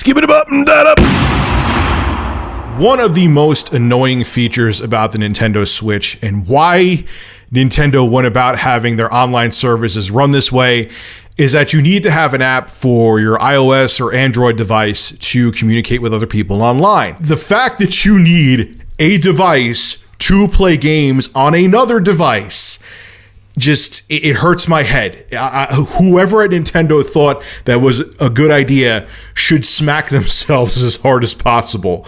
Skip it up and that up. One of the most annoying features about the Nintendo Switch and why Nintendo went about having their online services run this way is that you need to have an app for your iOS or Android device to communicate with other people online. The fact that you need a device to play games on another device, it hurts my head. Whoever at Nintendo thought that was a good idea should smack themselves as hard as possible.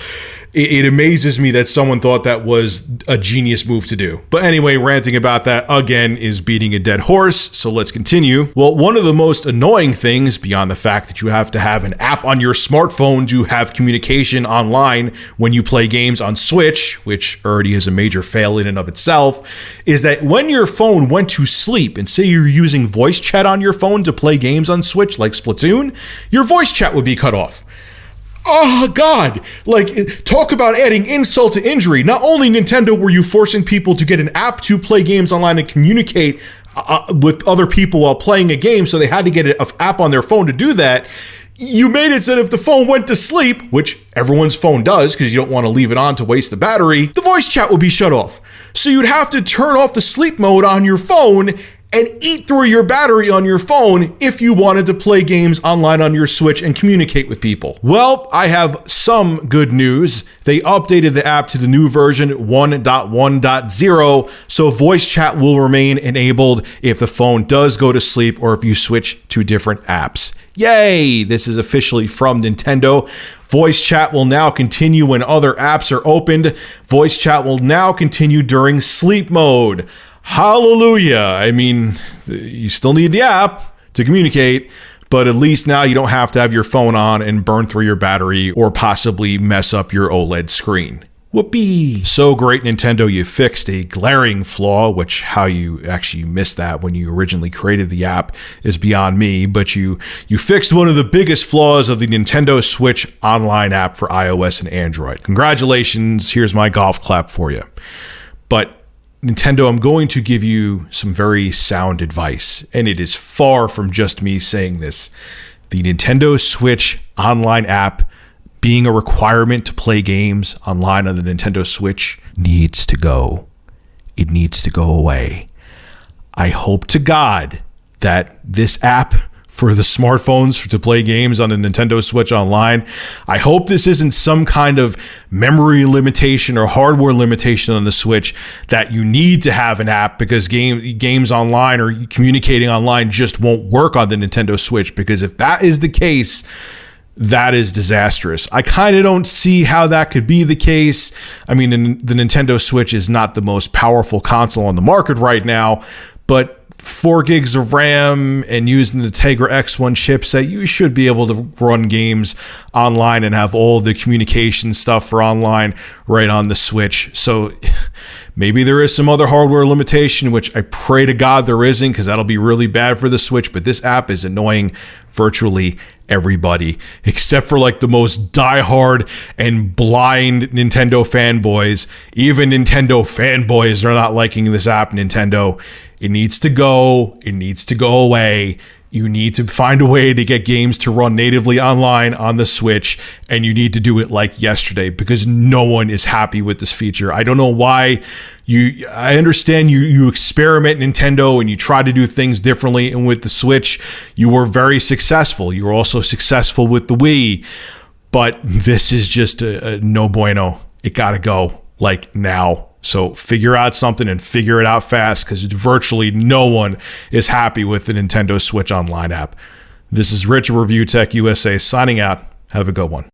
It amazes me that someone thought that was a genius move to do. But anyway, ranting about that again is beating a dead horse, so let's continue. Well, one of the most annoying things, beyond the fact that you have to have an app on your smartphone to have communication online when you play games on Switch, which already is a major fail in and of itself, is that when your phone went to sleep, and say you're using voice chat on your phone to play games on Switch like Splatoon, your voice chat would be cut off. Oh, God. Talk about adding insult to injury. Not only Nintendo were you forcing people to get an app to play games online and communicate with other people while playing a game, so they had to get an app on their phone to do that. You made it so that if the phone went to sleep, which everyone's phone does because you don't want to leave it on to waste the battery, the voice chat would be shut off. So you'd have to turn off the sleep mode on your phone and eat through your battery on your phone if you wanted to play games online on your Switch and communicate with people. Well, I have some good news. They updated the app to the new version 1.1.0, so voice chat will remain enabled if the phone does go to sleep or if you switch to different apps. Yay! This is officially from Nintendo. Voice chat will now continue when other apps are opened. Voice chat will now continue during sleep mode. Hallelujah. I mean, you still need the app to communicate, but at least now you don't have to have your phone on and burn through your battery or possibly mess up your OLED screen. Whoopee. So great, Nintendo, you fixed a glaring flaw, which how you actually missed that when you originally created the app is beyond me, but you fixed one of the biggest flaws of the Nintendo Switch online app for iOS and Android. Congratulations. Here's my golf clap for you. But Nintendo, I'm going to give you some very sound advice, and it is far from just me saying this. The Nintendo Switch online app being a requirement to play games online on the Nintendo Switch needs to go. It needs to go away. I hope to God that this app for the smartphones to play games on the Nintendo Switch online, I hope this isn't some kind of memory limitation or hardware limitation on the Switch that you need to have an app because games online or communicating online just won't work on the Nintendo Switch, because if that is the case, that is disastrous. I kind of don't see how that could be the case. I mean, the Nintendo Switch is not the most powerful console on the market right now, but 4 gigs of RAM and using the Tegra X1 chipset, you should be able to run games online and have all the communication stuff for online right on the Switch. So maybe there is some other hardware limitation, which I pray to God there isn't, because that'll be really bad for the Switch. But this app is annoying virtually everybody, except for like the most diehard and blind Nintendo fanboys. Even Nintendo fanboys are not liking this app, Nintendo. It needs to go. It needs to go away. You need to find a way to get games to run natively online on the Switch, and you need to do it like yesterday, because no one is happy with this feature. I don't know why. I understand you experiment, Nintendo, and you try to do things differently, and with the Switch, you were very successful. You were also successful with the Wii, but this is just a no bueno. It gotta go, like, now. So figure out something and figure it out fast, because virtually no one is happy with the Nintendo Switch Online app. This is Rich of Review Tech USA signing out. Have a good one.